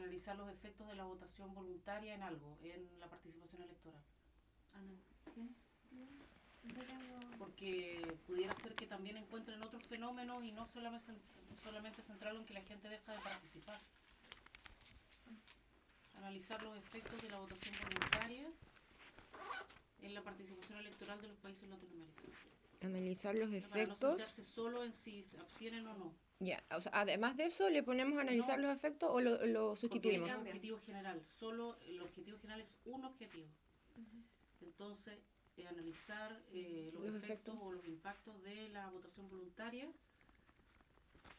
analizar los efectos de la votación voluntaria en algo, en la participación electoral. ¿Qué? Porque pudiera ser que también encuentren otros fenómenos y no solamente centrarlo en que la gente deja de participar. Analizar los efectos de la votación voluntaria en la participación electoral de los países latinoamericanos. Analizar los Para no efectos. centrarse solo en si se abstienen o no. Ya, o sea, además de eso, ¿le ponemos analizar los efectos o lo sustituimos? Porque es un objetivo general. Solo el objetivo general es un objetivo. Entonces, analizar los efectos o los impactos de la votación voluntaria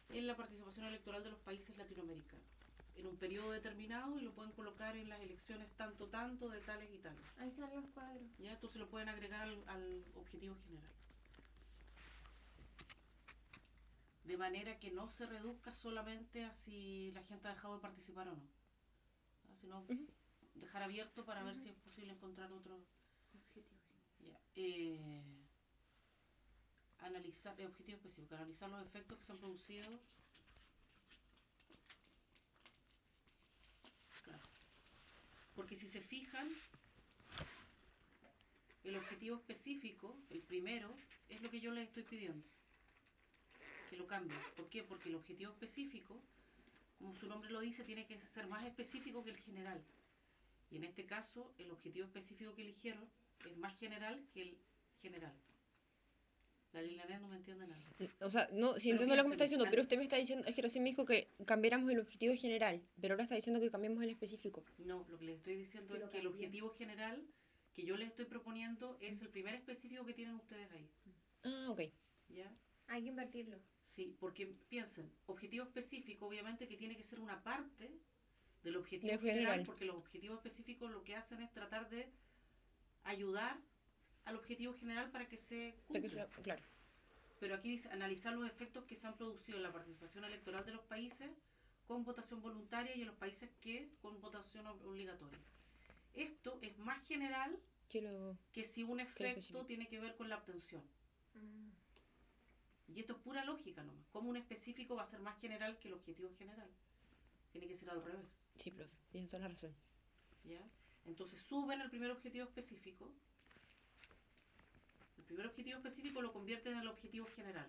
en la participación electoral de los países latinoamericanos en un periodo determinado, y lo pueden colocar en las elecciones tanto de tales y tales. Ahí están los cuadros. ¿Ya? Entonces lo pueden agregar al objetivo general. De manera que no se reduzca solamente a si la gente ha dejado de participar o no, sino dejar abierto para ver si es posible encontrar otro objetivo. Analizar el objetivo específico, analizar los efectos que se han producido. Claro. Porque si se fijan, el objetivo específico, el primero, es lo que yo les estoy pidiendo, que lo cambien. ¿Por qué? Porque el objetivo específico, como su nombre lo dice, tiene que ser más específico que el general. Y en este caso, el objetivo específico que eligieron es más general que el general. La Liliana no me entiende nada. O sea, no, sí entiendo lo que me está diciendo, pero usted me está diciendo, es que recién me dijo que cambiáramos el objetivo general, pero ahora está diciendo que cambiemos el específico. No, lo que les estoy diciendo es que el objetivo general que yo les estoy proponiendo es el primer específico que tienen ustedes ahí. Ah, ok. ¿Ya? Hay que invertirlo. Sí, porque piensen, objetivo específico obviamente que tiene que ser una parte del objetivo general, porque los objetivos específicos lo que hacen es tratar de ayudar al objetivo general para que se cumpla. Claro. Pero aquí dice analizar los efectos que se han producido en la participación electoral de los países con votación voluntaria y en los países que con votación obligatoria. Esto es más general que si un efecto tiene que ver con la abstención. Y esto es pura lógica nomás. ¿Cómo un específico va a ser más general que el objetivo general? Tiene que ser al revés. Sí, profe, tienes toda la razón. ¿Ya? Entonces suben el primer objetivo específico. El primer objetivo específico lo convierten en el objetivo general.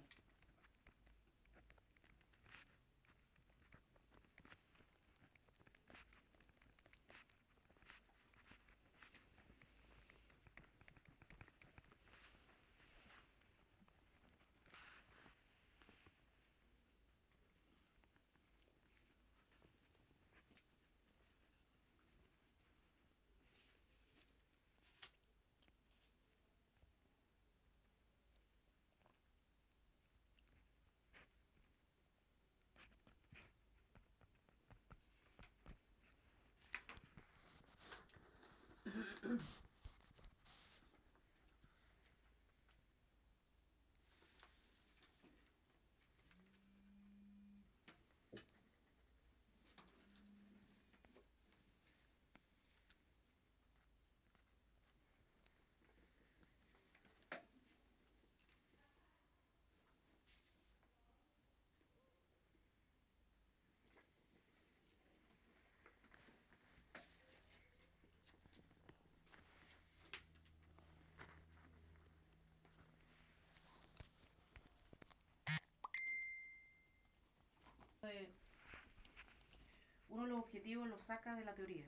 Uno de los objetivos lo saca de la teoría.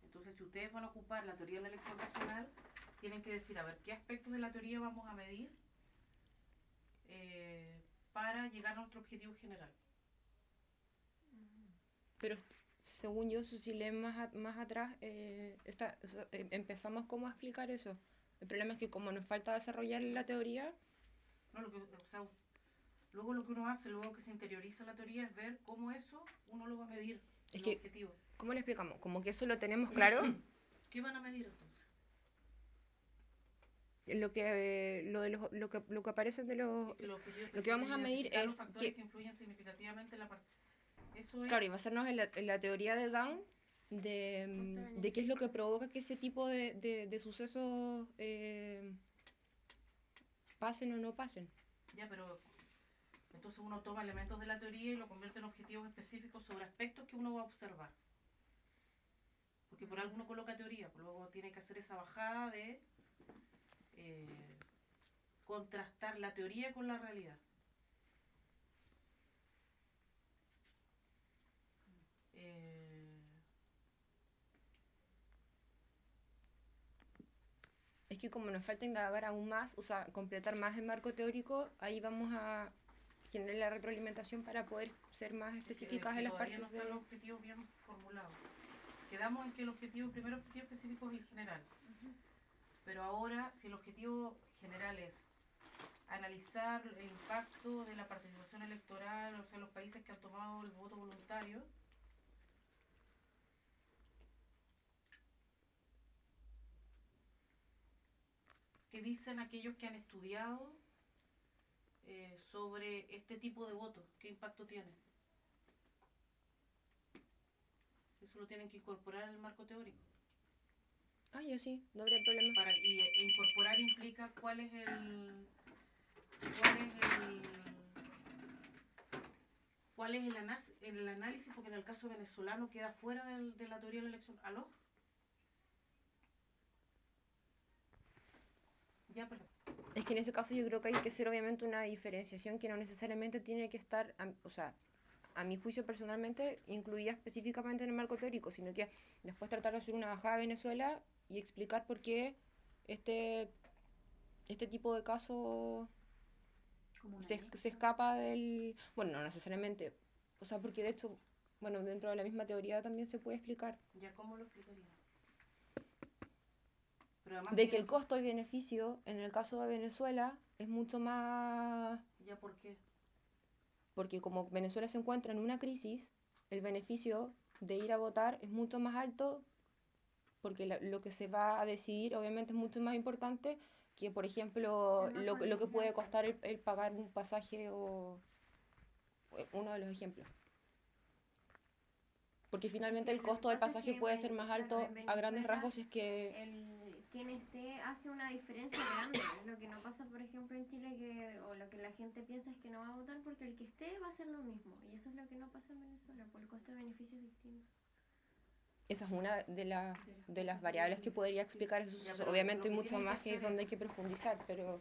Entonces, si ustedes van a ocupar la teoría de la elección nacional, tienen que decir, a ver, ¿qué aspectos de la teoría vamos a medir para llegar a nuestro objetivo general? Pero según yo, si leen más atrás, empezamos como a explicar eso. El problema es que como nos falta desarrollar la teoría... No, luego lo que uno hace, luego que se interioriza la teoría, es ver cómo eso uno lo va a medir, el objetivo. ¿Cómo le explicamos? Como que eso lo tenemos claro. ¿Qué van a medir entonces? Lo que aparece de lo que vamos a medir es los factores que influyen significativamente en la parte. Eso es. Claro, y basarnos en la teoría de Down de qué es lo que provoca que ese tipo de sucesos pasen o no pasen. Ya, pero Entonces uno toma elementos de la teoría y lo convierte en objetivos específicos sobre aspectos que uno va a observar. Porque por algo uno coloca teoría, pues luego tiene que hacer esa bajada de contrastar la teoría con la realidad. Es que como nos falta indagar aún más, o sea, completar más el marco teórico, ahí vamos a generar la retroalimentación para poder ser más específicas en las todavía partes no están los objetivos bien formulados. Quedamos en que el primer objetivo específico es el general. Pero ahora, si el objetivo general es analizar el impacto de la participación electoral, o sea, los países que han tomado el voto voluntario, ¿qué dicen aquellos que han estudiado sobre este tipo de voto? ¿Qué impacto tiene? Eso lo tienen que incorporar en el marco teórico. Ah, yo sí, no habría problema. E incorporar implica cuál es el análisis, porque en el caso venezolano queda fuera de la teoría de la elección. ¿Aló? Ya, pero... Es que en ese caso yo creo que hay que hacer obviamente una diferenciación que no necesariamente tiene que estar, o sea, a mi juicio personalmente, incluida específicamente en el marco teórico, sino que después tratar de hacer una bajada a Venezuela y explicar por qué este tipo de casos se escapa del... Bueno, no necesariamente, o sea, porque de hecho, bueno, dentro de la misma teoría también se puede explicar. ¿Ya cómo lo explicaría? Pero además De que el costo y beneficio en el caso de Venezuela es mucho más... ¿Ya por qué? Porque como Venezuela se encuentra en una crisis, el beneficio de ir a votar es mucho más alto porque lo que se va a decidir obviamente es mucho más importante que, por ejemplo, lo que puede costar el pagar un pasaje o uno de los ejemplos. Porque finalmente el costo del pasaje puede ser más alto a grandes rasgos si es que... Quien esté hace una diferencia grande. Lo que no pasa, por ejemplo, en Chile, o lo que la gente piensa es que no va a votar porque el que esté va a hacer lo mismo. Y eso es lo que no pasa en Venezuela, por el costo de beneficio es distinto. Esa es una de las variables que podría explicar eso. Ya, Obviamente hay mucho que más que donde hay que profundizar, pero...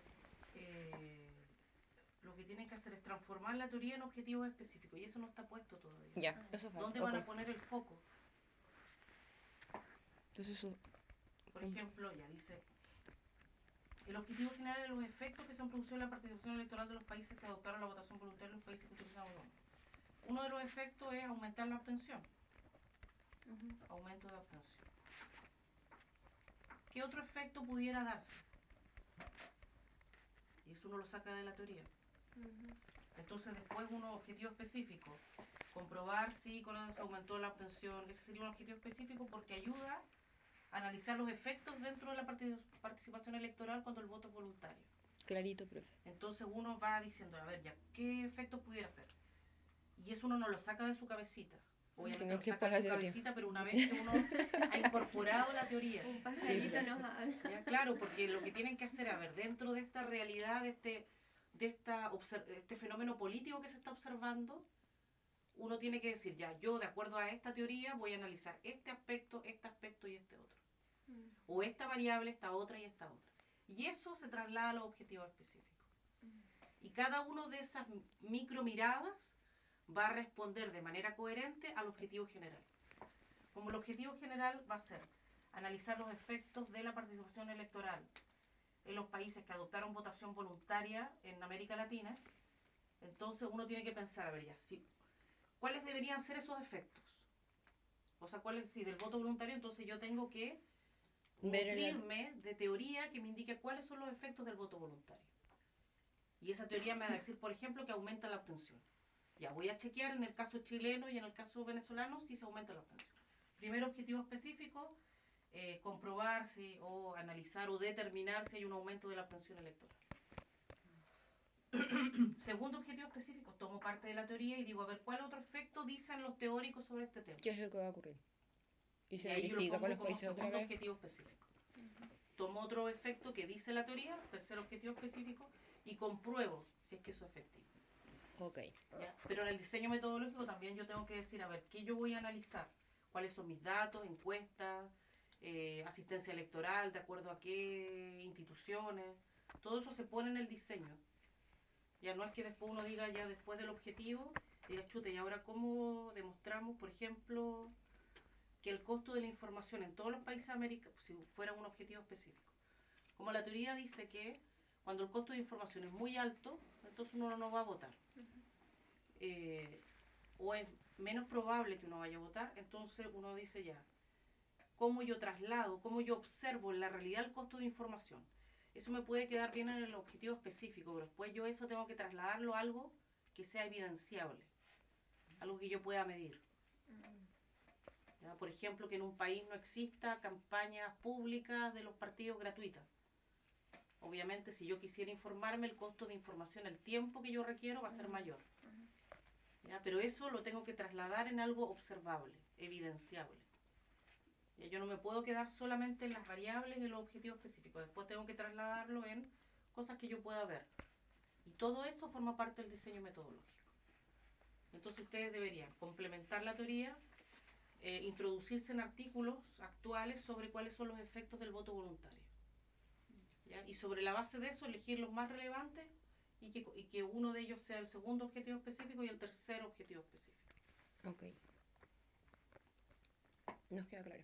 Lo que tienen que hacer es transformar la teoría en objetivos específicos y eso no está puesto todavía. Ya, eso falta. ¿Dónde van a poner el foco? Entonces eso... Por ejemplo, ya dice, el objetivo general de los efectos que se han producido en la participación electoral de los países que adoptaron la votación voluntaria en los países que utilizaron los. Uno de los efectos es aumentar la abstención. Aumento de abstención. ¿Qué otro efecto pudiera darse? Y eso uno lo saca de la teoría. Entonces después uno objetivo específico, comprobar si con eso se aumentó la abstención. Ese sería un objetivo específico porque ayuda a analizar los efectos dentro de la participación electoral cuando el voto es voluntario. Clarito, profe. Entonces uno va diciendo, a ver, ya, ¿qué efectos pudiera ser? Y eso uno no lo saca de su cabecita. Obviamente lo saca de su cabecita, pero una vez que uno ha incorporado la teoría. Un pajarito nos habla. ¿Ya? Claro, porque lo que tienen que hacer, a ver, dentro de esta realidad, de este fenómeno político que se está observando, uno tiene que decir, ya, yo de acuerdo a esta teoría voy a analizar este aspecto y este otro. O esta variable, esta otra y esta otra. Y eso se traslada a los objetivos específicos. Y cada uno de esas micro miradas va a responder de manera coherente al objetivo general. Como el objetivo general va a ser analizar los efectos de la participación electoral en los países que adoptaron votación voluntaria en América Latina, entonces uno tiene que pensar, a ver ya, ¿cuáles deberían ser esos efectos? O sea, si del voto voluntario, entonces yo tengo que nutrirme de teoría que me indique cuáles son los efectos del voto voluntario. Y esa teoría me va a decir, por ejemplo, que aumenta la abstención. Ya voy a chequear en el caso chileno y en el caso venezolano si se aumenta la abstención. Primer objetivo específico, comprobar o analizar o determinar si hay un aumento de la abstención electoral. Segundo objetivo específico, tomo parte de la teoría y digo, a ver, ¿cuál otro efecto dicen los teóricos sobre este tema? ¿Qué es lo que va a ocurrir? Y se ahí verifica con los como países otra vez. Objetivo específico. Tomo otro efecto que dice la teoría, tercer objetivo específico, y compruebo si es que eso es efectivo. Ok. ¿ya? Pero en el diseño metodológico también yo tengo que decir, a ver, ¿qué yo voy a analizar? ¿Cuáles son mis datos, encuestas, asistencia electoral, de acuerdo a qué instituciones? Todo eso se pone en el diseño. Ya no es que después uno diga, ya después del objetivo, diga, chute, ¿y ahora cómo demostramos, por ejemplo, que el costo de la información en todos los países americanos, si fuera un objetivo específico? Como la teoría dice que cuando el costo de información es muy alto, entonces uno no va a votar. Eh, o es menos probable que uno vaya a votar, entonces uno dice ya, ¿cómo yo traslado, cómo yo observo en la realidad el costo de información? Eso me puede quedar bien en el objetivo específico, pero después yo eso tengo que trasladarlo a algo que sea evidenciable, algo que yo pueda medir. ¿Ya? Por ejemplo, que en un país no exista campañas públicas de los partidos gratuitas. Obviamente, si yo quisiera informarme, el costo de información, el tiempo que yo requiero va a ser mayor. ¿Ya? Pero eso lo tengo que trasladar en algo observable, evidenciable. ¿Ya? Yo no me puedo quedar solamente en las variables de los objetivos específicos. Después tengo que trasladarlo en cosas que yo pueda ver. Y todo eso forma parte del diseño metodológico. Entonces ustedes deberían complementar la teoría, introducirse en artículos actuales sobre cuáles son los efectos del voto voluntario. ¿Ya? Y sobre la base de eso elegir los más relevantes y que uno de ellos sea el segundo objetivo específico y el tercer objetivo específico. Ok. Nos queda claro.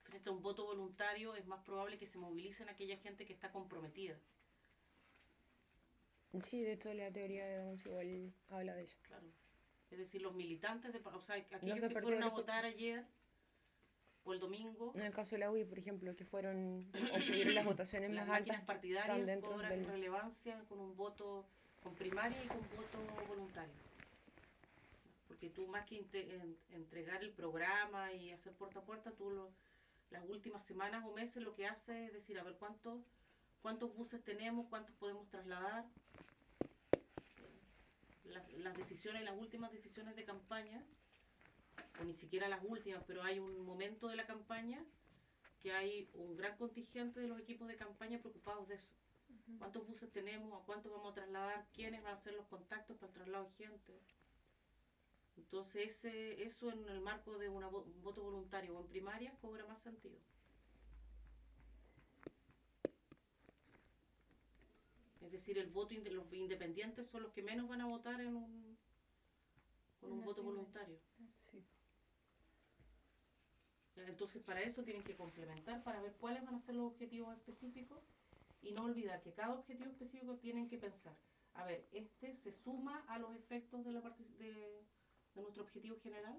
Frente a un voto voluntario es más probable que se movilicen aquella gente que está comprometida. Sí, de hecho la teoría de Downs igual habla de eso. Claro. Es decir, los militantes, o sea, Los aquellos de que partido fueron a político. votar ayer o el domingo, En el caso de la UI, por ejemplo, que fueron, obtuvieron las votaciones las más máquinas altas, partidarias están dentro cobran del... relevancia con un voto, con primaria y con voto voluntario. Porque tú más que entregar el programa y hacer puerta a puerta, las últimas semanas o meses lo que haces es decir, a ver cuántos buses tenemos, cuántos podemos trasladar. Las decisiones, las últimas decisiones de campaña, o ni siquiera las últimas, pero hay un momento de la campaña que hay un gran contingente de los equipos de campaña preocupados de eso. ¿Cuántos buses tenemos? ¿A cuántos vamos a trasladar? ¿Quiénes van a hacer los contactos para el traslado de gente? Entonces eso en el marco de un voto voluntario o en primaria cobra más sentido. Es decir, los independientes son los que menos van a votar con un voto voluntario. Sí. Entonces para eso tienen que complementar para ver cuáles van a ser los objetivos específicos y no olvidar que cada objetivo específico tienen que pensar, a ver, este se suma a los efectos de nuestro objetivo general,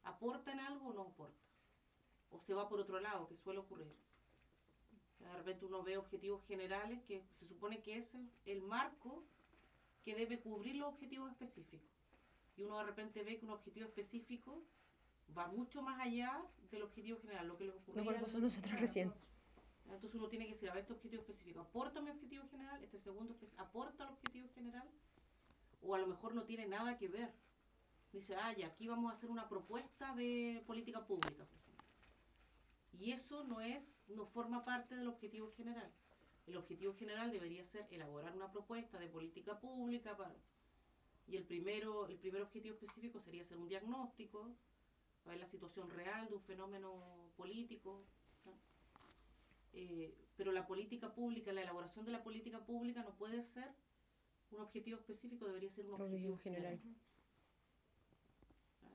¿aporta en algo o no aporta? O se va por otro lado, que suele ocurrir. De repente uno ve objetivos generales que se supone que es el marco que debe cubrir los objetivos específicos. Y uno de repente ve que un objetivo específico va mucho más allá del objetivo general, lo que les ocurría. Lo cual pasó nosotros recién. Entonces uno tiene que decir, a ver, este objetivo específico, ¿aporta mi objetivo general? Este segundo, ¿aporta el objetivo general? O a lo mejor no tiene nada que ver. Dice, ya, aquí vamos a hacer una propuesta de política pública, por ejemplo. Y eso no forma parte del objetivo general. El objetivo general debería ser elaborar una propuesta de política pública y el primer objetivo específico sería hacer un diagnóstico, para ver la situación real de un fenómeno político, ¿no? Pero la política pública, la elaboración de la política pública no puede ser un objetivo específico, debería ser un objetivo general.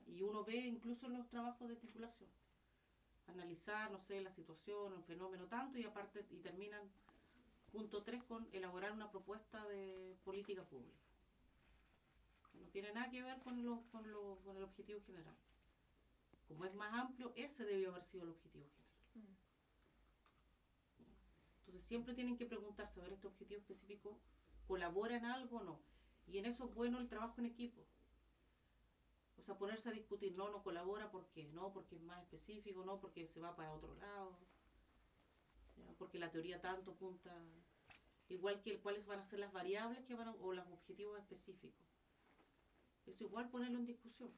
Y uno ve incluso en los trabajos de titulación, analizar, no sé, la situación, el fenómeno tanto, y aparte, y terminan punto 3 con elaborar una propuesta de política pública. No tiene nada que ver con el objetivo general. Como es más amplio, ese debió haber sido el objetivo general. Entonces siempre tienen que preguntarse, a ver, este objetivo específico colabora en algo o no. Y en eso es bueno el trabajo en equipo. O sea, ponerse a discutir, no colabora, ¿por qué? No, porque es más específico, no, porque se va para otro lado, ¿ya? Porque la teoría tanto apunta, igual que cuáles van a ser las variables o los objetivos específicos. Eso igual ponerlo en discusión.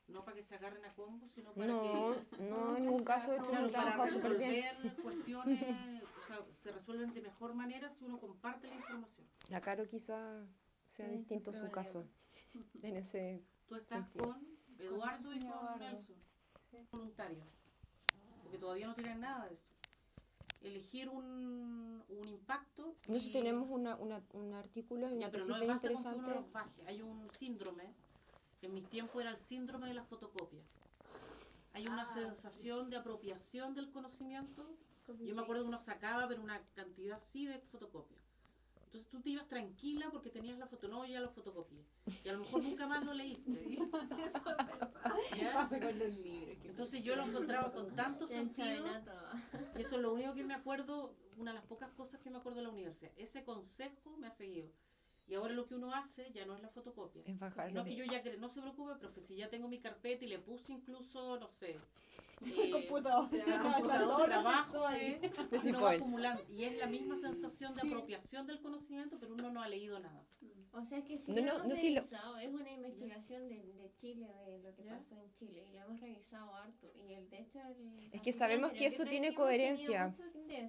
no para que se agarren a combo, sino para No, que... no, en ningún caso, de hecho, Claro, hemos para trabajado súper bien. resolver cuestiones, o sea, se resuelven de mejor manera si uno comparte la información. La Caro quizá sea Ese distinto su problema. caso, en ese Tú estás sentido. con Eduardo y con Eduardo. Nelson, voluntarios, porque todavía no tienen nada de eso. Elegir un impacto. Nosotros tenemos un artículo en Ya, el que pero sí no es le bien basta con que uno interesante. los baje. Hay un síndrome, en mis tiempos era el síndrome de la fotocopia. Hay una sensación de apropiación del conocimiento. Yo me acuerdo que uno sacaba, pero una cantidad así de fotocopias. Entonces tú te ibas tranquila porque tenías la foto, no, ya lo fotocopié. Y a lo mejor nunca más lo leíste. Eso es verdad. ¿Ya? Pasa con los libros. Entonces yo lo encontraba con tanto sentido. Enchavenato. Y eso es lo único que me acuerdo, una de las pocas cosas que me acuerdo de la universidad. Ese consejo me ha seguido. Y ahora lo que uno hace ya no es la fotocopia. Es bajar No lo que yo que... ya no se preocupe, profe, si ya tengo mi carpeta y le puse incluso, no sé, Computador. trabajo, Sí, uno va pues. acumulando. Y es la misma sensación de apropiación del conocimiento, pero uno no ha leído nada. O sea que si No, lo no, hemos no, sí lo- revisado, es una investigación de Chile, de lo que ¿Ya? pasó en Chile, y lo hemos revisado harto. Y de hecho, Es que sabemos que eso tiene coherencia.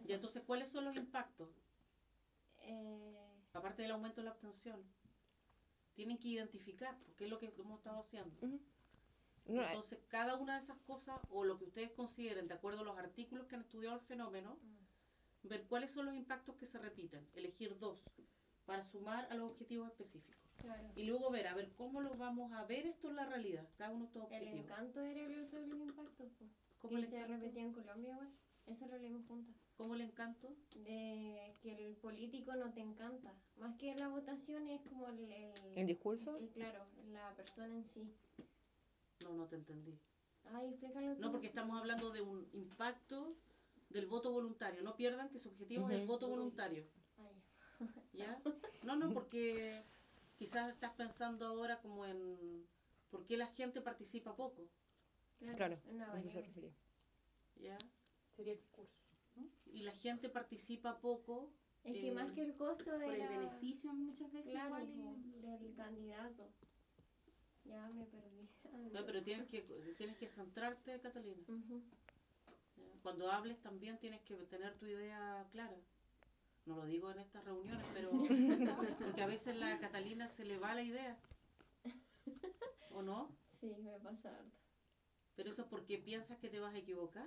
Y entonces, ¿cuáles son los impactos? Eh, Aparte del aumento de la abstención. Tienen que identificar, porque es lo que hemos estado haciendo. No, Entonces, cada una de esas cosas, o lo que ustedes consideren, de acuerdo a los artículos que han estudiado el fenómeno, ver cuáles son los impactos que se repiten, elegir 2, para sumar a los objetivos específicos. claro. Y luego ver, a ver cómo lo vamos a ver esto en la realidad, cada uno de estos El objetivos. encanto era el otro de los impactos, pues. ¿Cómo Que el se encanto? repetía en Colombia igual. Eso lo leímos juntas. ¿Cómo el encanto? De que el político no te encanta. Más que la votación es como ¿El discurso? claro, la persona en sí. No te entendí. Ay, explícalo tú. No, porque estamos hablando de un impacto del voto voluntario. No pierdan que su objetivo es el voto voluntario. Ay, ¿Ya? No, porque quizás estás pensando ahora como en por qué la gente participa poco. Claro, una a eso se variable. refería. ¿Ya? Sería el discurso. Y la gente participa poco. Es que más que el costo Por el era beneficio muchas veces claro, igual po, del candidato. Ya me perdí. Ya, pero tienes que centrarte, Catalina. Ujú. ¿Ya? Cuando hables también tienes que tener tu idea clara. No lo digo en estas reuniones, pero porque a veces la Catalina se le va la idea. ¿O no? Sí, me pasa harto. Pero eso es porque piensas que te vas a equivocar.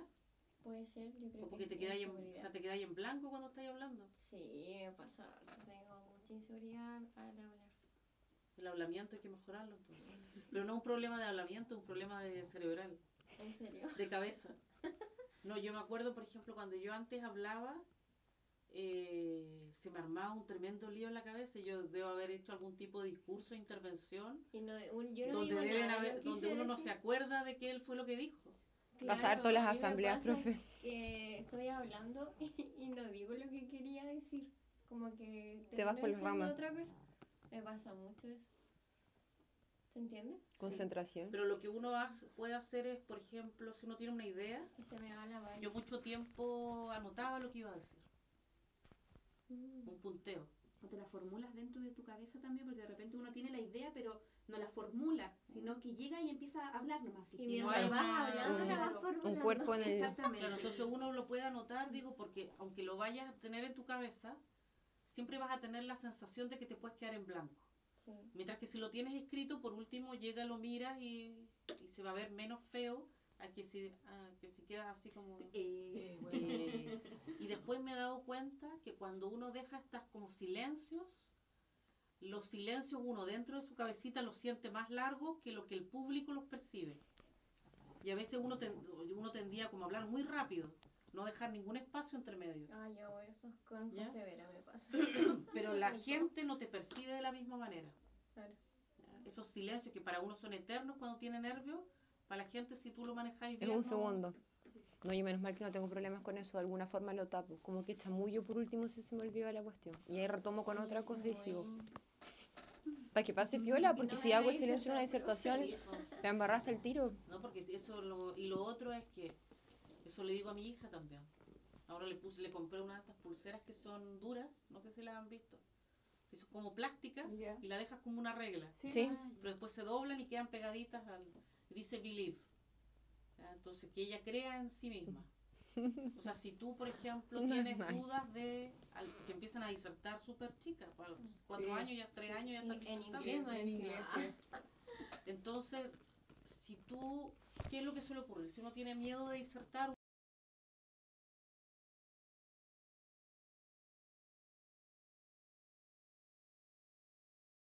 Puede ser, yo creo O porque que te quedas inseguridad. o sea, te quedas en blanco cuando estás hablando. Sí, me pasa harto. Tengo mucha inseguridad al hablar. El hablamiento hay que mejorarlo entonces. Pero no es un problema de hablamiento, es un problema de cerebral, ¿En serio? de cabeza. No, yo me acuerdo, por ejemplo, cuando yo antes hablaba, se me armaba un tremendo lío en la cabeza. Yo debo haber hecho algún tipo de discurso, intervención, Y no, yo no donde, digo nada, lo donde quise uno no se decir. acuerda de que él fue lo que dijo. Pasa harto las a mí me asambleas, pasa profe. Que estoy hablando y no digo lo que quería decir. Como que Te vas por las termino diciendo ramas. otra cosa. Me pasa mucho eso. ¿Se entiende? Concentración. Pero lo que uno puede hacer es, por ejemplo, si uno tiene una idea, Que se me va la vaina. yo mucho tiempo anotaba lo que iba a decir, Mm. un punteo. o te la formulas dentro de tu cabeza también, porque de repente uno tiene la idea, pero no la formula, sino que llega y empieza a hablar nomás. Y no mientras hay vas una- hablando, la vas Claro. formulando. Un cuerpo en el... Exactamente. Claro, entonces uno lo puede anotar, digo, porque aunque lo vayas a tener en tu cabeza, siempre vas a tener la sensación de que te puedes quedar en blanco. Sí. Mientras que si lo tienes escrito, por último llega, lo miras y se va a ver menos feo a que si quedas así como... y después me he dado cuenta que cuando uno deja estas como silencios, los silencios uno dentro de su cabecita los siente más largos que lo que el público los percibe. Y a veces uno tendía como a hablar muy rápido, no dejar ningún espacio entre medio. Ah, yo hago eso con ¿Ya? José Vera, me pasa. Pero la gente no te percibe de la misma manera. Claro. Esos silencios que para uno son eternos cuando tiene nervios, para la gente si tú lo manejáis Es bien... un no- segundo. No, yo menos mal que no tengo problemas con eso, de alguna forma lo tapo. Como que chamullo por último si se me olvida la cuestión. Y ahí retomo con otra cosa y sigo. Para que pase piola, porque no si me hago el hagáis silencio en una eso, disertación, Sí, me embarraste el tiro. no, porque y lo otro es que eso le digo a mi hija también. Ahora le compré una de estas pulseras que son duras, no sé si las han visto, que son como plásticas Ya. y la dejas como una regla, Sí. pero después se doblan y quedan pegaditas al... dice believe. ¿Ya? Entonces, que ella crea en sí misma. O sea, si tú, por ejemplo, No es tienes nice. dudas que empiezan a disertar súper chicas, para los 4 Sí. años, ya 3 años ya están En disertando. inglés más En encima. inglés, sí. Entonces, si tú, ¿qué es lo que suele ocurrir? Si uno tiene miedo de disertar,